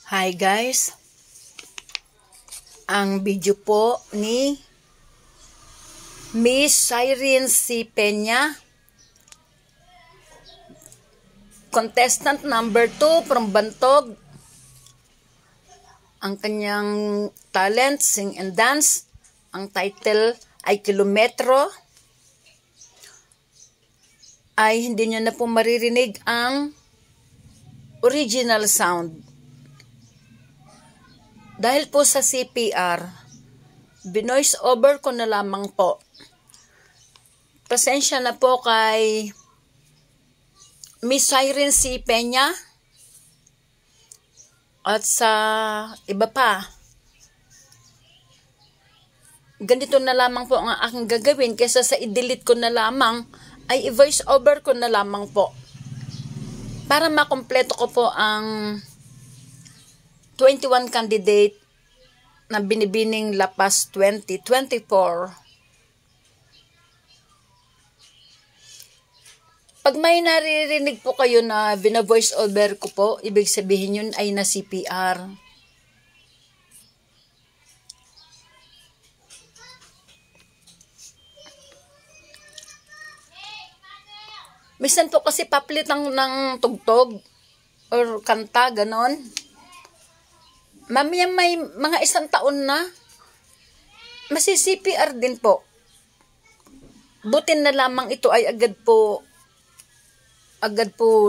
Hi guys, ang video po ni Miss Irene C. Peña, contestant number 2 from Bantog. Ang kanyang talent, sing and dance, ang title ay Kilometro. Ay hindi nyo na po maririnig ang original sound. Dahil po sa CPR, binoise over ko na lamang po. Pasensya na po kay Miss Irene C. Peña at sa iba pa. Ganito na lamang po ang aking gagawin kaysa sa i-delete ko na lamang ay i-voice over ko na lamang po. Para makompleto ko po ang 21 candidate na binibining Lapas 2024. Pag may naririnig po kayo na vina-voice over ko po, ibig sabihin yun ay na CPR. Minsan po kasi papalit ng tugtog or kanta, ganon. Mamaya may mga 1 taon na, masi-CPR din po. Butin na lamang ito ay agad po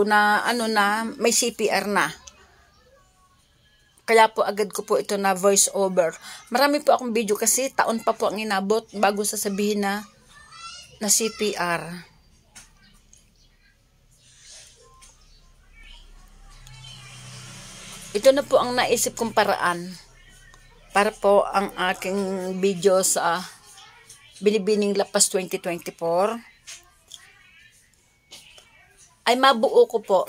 na may CPR na. Kaya po agad ko po ito na voice over. Marami po akong video kasi taon pa po ang inabot bago sasabihin na CPR. Ito na po ang naisip kong paraan para po ang aking video sa Binibining Lapas 2024 ay mabuo ko po.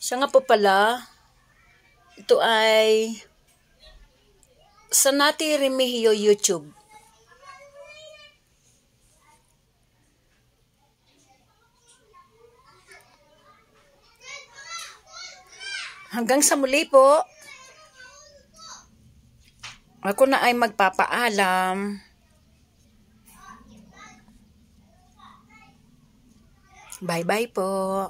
Siya nga po pala, ito ay Sanati Remigio YouTube. Hanggang sa muli po, ako na ay magpapaalam. Bye-bye po.